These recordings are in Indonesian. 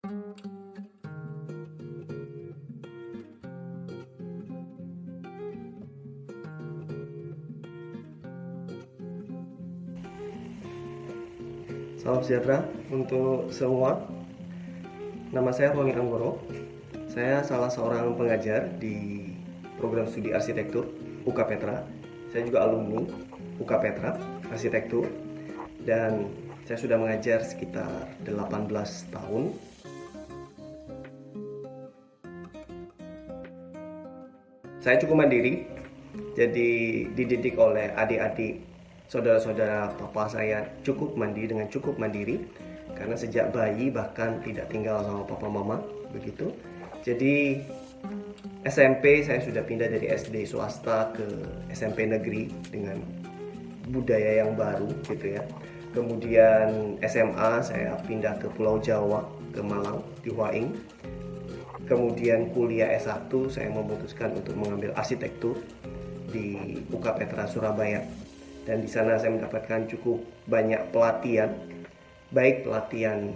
Salam sejahtera untuk semua. Nama saya Roni Anggoro. Saya salah seorang pengajar di program studi arsitektur UK Petra. Saya juga alumni UK Petra Arsitektur dan saya sudah mengajar sekitar 18 tahun. Saya cukup mandiri, jadi dididik oleh adik-adik saudara-saudara papa saya cukup mandiri karena sejak bayi bahkan tidak tinggal sama papa mama begitu. Jadi SMP saya sudah pindah dari SD swasta ke SMP negeri dengan budaya yang baru gitu ya. Kemudian SMA saya pindah ke Pulau Jawa, ke Malang di Huaing. Kemudian kuliah S1 saya memutuskan untuk mengambil arsitektur di UK Petra Surabaya. Dan di sana saya mendapatkan cukup banyak pelatihan, baik pelatihan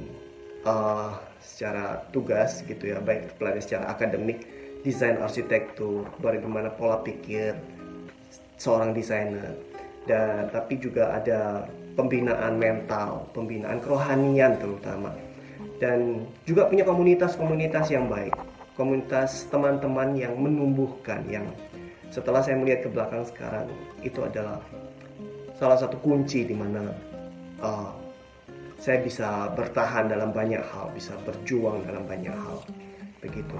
secara tugas gitu ya, baik pelatihan secara akademik, desain arsitektur, bagaimana pola pikir seorang desainer, dan tapi juga ada pembinaan mental, pembinaan kerohanian terutama, dan juga punya komunitas-komunitas yang baik, komunitas teman-teman yang menumbuhkan, yang setelah saya melihat ke belakang sekarang itu adalah salah satu kunci di mana saya bisa bertahan dalam banyak hal, bisa berjuang dalam banyak hal, begitu.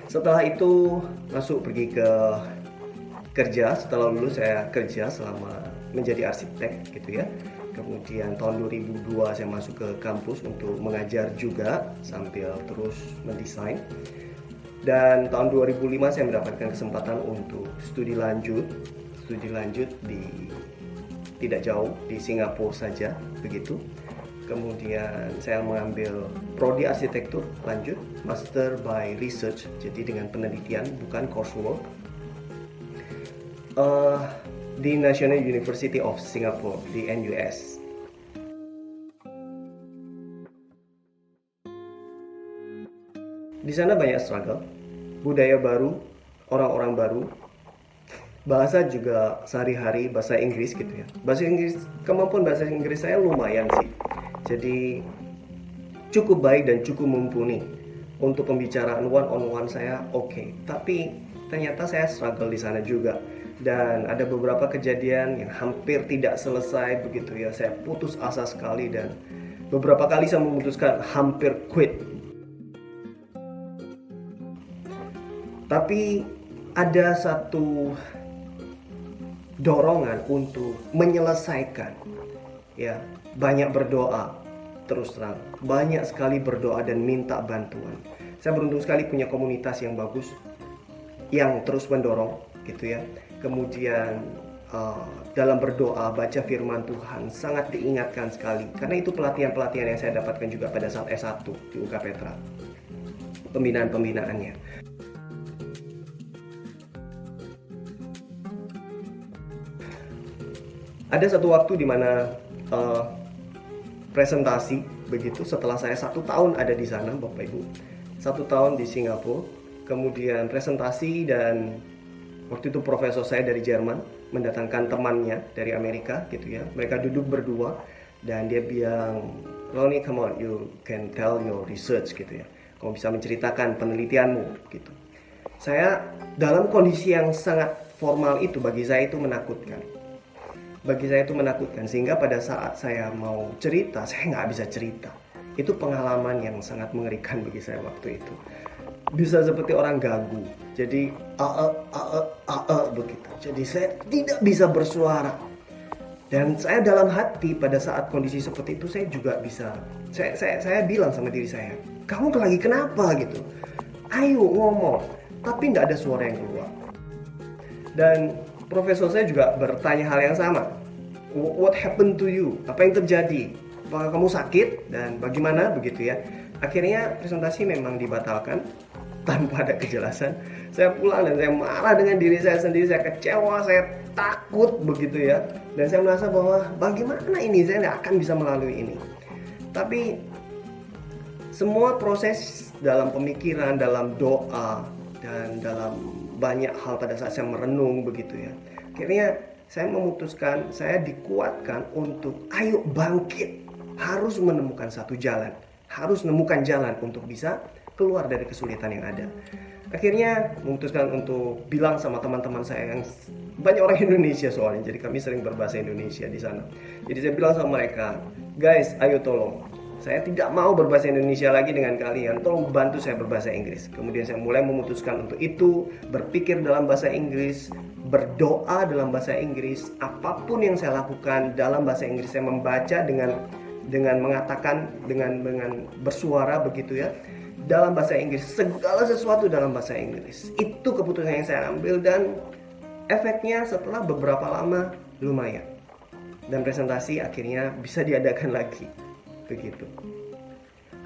Setelah itu pergi ke kerja. Setelah lulus saya kerja selama menjadi arsitek, gitu ya. Kemudian tahun 2002 saya masuk ke kampus untuk mengajar juga sambil terus mendesain. Dan tahun 2005 saya mendapatkan kesempatan untuk studi lanjut di tidak jauh di Singapura saja begitu. Kemudian saya mengambil prodi arsitektur lanjut, master by research, jadi dengan penelitian bukan coursework, di National University of Singapore di NUS. Di sana banyak struggle, budaya baru, orang-orang baru, bahasa juga sehari-hari bahasa Inggris gitu ya. Kemampuan bahasa Inggris saya lumayan sih. Jadi cukup baik dan cukup mumpuni. Untuk pembicaraan one on one saya oke. Tapi ternyata saya struggle di sana juga. Dan ada beberapa kejadian yang hampir tidak selesai begitu ya. Saya putus asa sekali dan beberapa kali saya memutuskan hampir quit. Tapi ada satu dorongan untuk menyelesaikan, ya, banyak berdoa, terus terang banyak sekali berdoa dan minta bantuan. Saya beruntung sekali punya komunitas yang bagus yang terus mendorong gitu ya. Kemudian dalam berdoa, baca firman Tuhan sangat diingatkan sekali, karena itu pelatihan-pelatihan yang saya dapatkan juga pada saat S1 di UK Petra, pembinaannya. Ada satu waktu di mana presentasi begitu, setelah saya 1 tahun ada di sana, Bapak Ibu, 1 tahun di Singapura, kemudian presentasi, dan waktu itu profesor saya dari Jerman mendatangkan temannya dari Amerika gitu ya. Mereka duduk berdua dan dia bilang, "Ronnie, come on, you can tell your research," gitu ya. Kamu bisa menceritakan penelitianmu gitu. Saya dalam kondisi yang sangat formal itu, bagi saya itu menakutkan. Sehingga pada saat saya mau cerita, saya nggak bisa cerita. Itu pengalaman yang sangat mengerikan bagi saya waktu itu. Bisa seperti orang gagu. Jadi begitu. Jadi saya tidak bisa bersuara. Dan saya dalam hati pada saat kondisi seperti itu saya juga bisa. Saya bilang sama diri saya, "Kamu lagi kenapa?" gitu. "Ayo ngomong." Tapi nggak ada suara yang keluar. Dan profesor saya juga bertanya hal yang sama. "What happened to you?" Apa yang terjadi? Apakah kamu sakit? Dan bagaimana begitu ya. Akhirnya presentasi memang dibatalkan tanpa ada kejelasan. Saya pulang dan saya marah dengan diri saya sendiri. Saya kecewa, saya takut begitu ya. Dan saya merasa bahwa bagaimana ini, saya tidak akan bisa melalui ini. Tapi Semua proses dalam pemikiran, dalam doa, dan dalam banyak hal pada saat saya merenung begitu ya. Akhirnya saya memutuskan, saya dikuatkan untuk ayo bangkit. Harus menemukan satu jalan. Harus menemukan jalan untuk bisa keluar dari kesulitan yang ada. Akhirnya memutuskan untuk bilang sama teman-teman saya yang banyak orang Indonesia soalnya, jadi kami sering berbahasa Indonesia di sana. Jadi saya bilang sama mereka, guys, ayo tolong, saya tidak mau berbahasa Indonesia lagi dengan kalian, tolong bantu saya berbahasa Inggris. Kemudian saya mulai memutuskan untuk itu, berpikir dalam bahasa Inggris, berdoa dalam bahasa Inggris, apapun yang saya lakukan dalam bahasa Inggris. Saya membaca dengan mengatakan, dengan bersuara begitu ya, dalam bahasa Inggris, segala sesuatu dalam bahasa Inggris. Itu keputusan yang saya ambil, dan efeknya setelah beberapa lama lumayan, dan presentasi akhirnya bisa diadakan lagi begitu.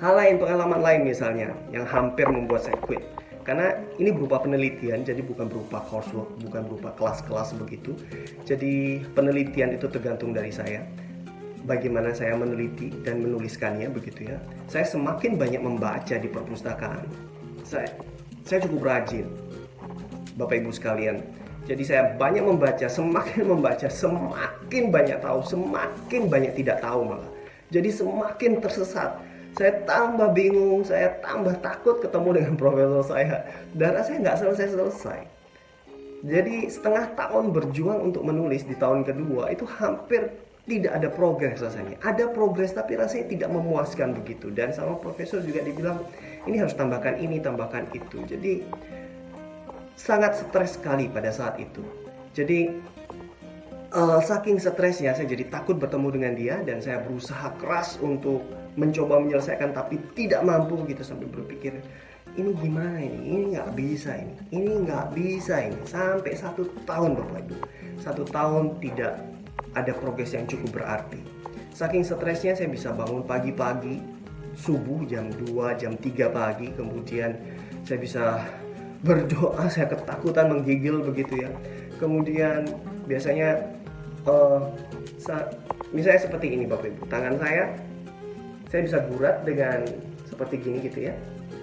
Hal lain, pengalaman lain misalnya yang hampir membuat saya quit, karena ini berupa penelitian, jadi bukan berupa coursework, bukan berupa kelas-kelas begitu. Jadi penelitian itu tergantung dari saya, bagaimana saya meneliti dan menuliskannya begitu ya. Saya semakin banyak membaca di perpustakaan. Saya cukup rajin, Bapak Ibu sekalian. Jadi saya banyak membaca, semakin banyak tahu, semakin banyak tidak tahu malah. Jadi semakin tersesat. Saya tambah bingung, saya tambah takut ketemu dengan profesor saya. Dan rasanya nggak selesai-selesai. Jadi setengah tahun berjuang untuk menulis, di tahun kedua itu hampir tidak ada progres rasanya. Ada progres tapi rasanya tidak memuaskan begitu. Dan sama profesor juga dibilang, ini harus tambahkan ini, tambahkan itu. Jadi sangat stres sekali pada saat itu. Jadi saking stresnya saya jadi takut bertemu dengan dia, dan saya berusaha keras untuk mencoba menyelesaikan tapi tidak mampu gitu, sampai berpikir ini gimana ini nggak bisa ini nggak bisa ini, sampai 1 tahun Bapak Ibu, 1 tahun tidak ada progres yang cukup berarti. Saking stresnya saya bisa bangun pagi-pagi, subuh jam 2, jam 3 pagi, kemudian saya bisa berdoa, saya ketakutan menggigil begitu ya. Kemudian biasanya misalnya seperti ini Bapak Ibu, tangan saya bisa gurat dengan seperti gini gitu ya.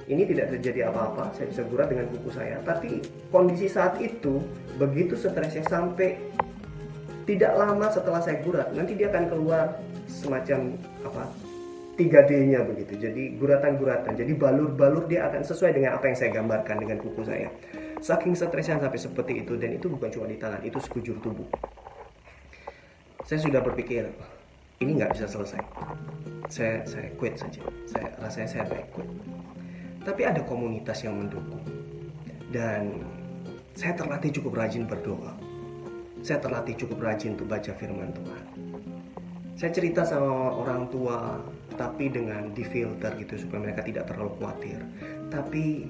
Ini tidak terjadi apa-apa, saya bisa gurat dengan kuku saya. Tapi kondisi saat itu begitu stresnya, sampai tidak lama setelah saya gurat, nanti dia akan keluar semacam 3D-nya begitu. Jadi guratan-guratan, jadi balur-balur dia akan sesuai dengan apa yang saya gambarkan dengan kuku saya. Saking stresnya sampai seperti itu, dan itu bukan cuma di tangan, itu sekujur tubuh. Saya sudah berpikir, ini nggak bisa selesai. Saya quit saja. Rasanya saya baik quit. Tapi ada komunitas yang mendukung, dan saya terlatih cukup rajin berdoa. Saya terlatih cukup rajin untuk baca firman Tuhan. Saya cerita sama orang tua, tapi dengan difilter gitu supaya mereka tidak terlalu khawatir. Tapi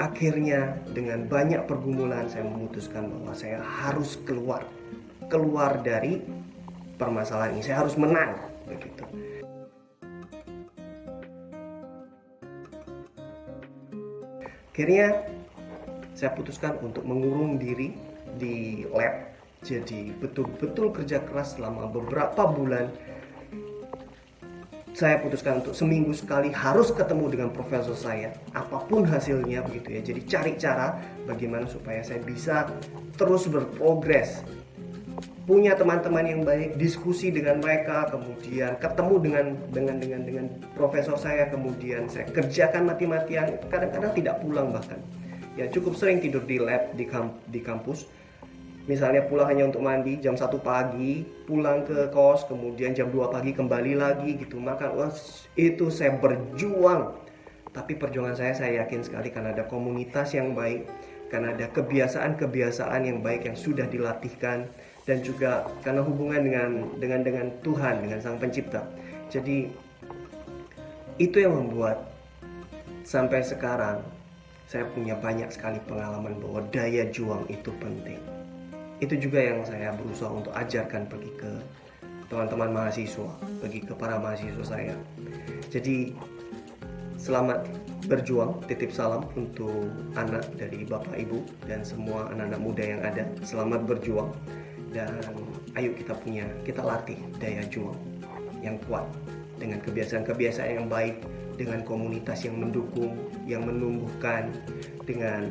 akhirnya dengan banyak pergumulan saya memutuskan bahwa saya harus keluar dari permasalahan ini. Saya harus menang begitu. Akhirnya saya putuskan untuk mengurung diri di lab. Jadi betul-betul kerja keras selama beberapa bulan. Saya putuskan untuk seminggu sekali harus ketemu dengan profesor saya, apapun hasilnya begitu ya. Jadi cari cara bagaimana supaya saya bisa terus berprogres, punya teman-teman yang baik, diskusi dengan mereka, kemudian ketemu dengan profesor saya, kemudian saya kerjakan mati-matian. Kadang-kadang tidak pulang, bahkan ya cukup sering tidur di lab di kampus. Misalnya pulang hanya untuk mandi jam 1 pagi, pulang ke kos, kemudian jam 2 pagi kembali lagi gitu, makan. Itu saya berjuang. Tapi perjuangan saya yakin sekali, karena ada komunitas yang baik, karena ada kebiasaan-kebiasaan yang baik yang sudah dilatihkan, dan juga karena hubungan dengan Tuhan, dengan Sang Pencipta. Jadi itu yang membuat sampai sekarang saya punya banyak sekali pengalaman bahwa daya juang itu penting. Itu juga yang saya berusaha untuk ajarkan pergi ke teman-teman mahasiswa, pergi ke para mahasiswa saya. Jadi selamat berjuang, titip salam untuk anak dari Bapak Ibu dan semua anak-anak muda yang ada. Selamat berjuang, dan ayo kita latih daya juang yang kuat dengan kebiasaan-kebiasaan yang baik, dengan komunitas yang mendukung, yang menumbuhkan, dengan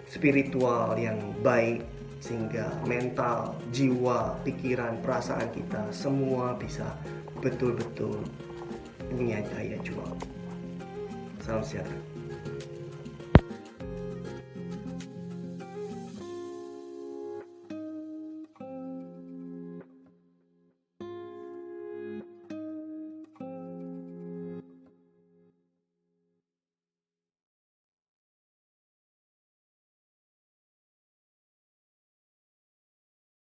spiritual yang baik, sehingga mental, jiwa, pikiran, perasaan kita semua bisa betul-betul punya daya juang. Salam sejahtera.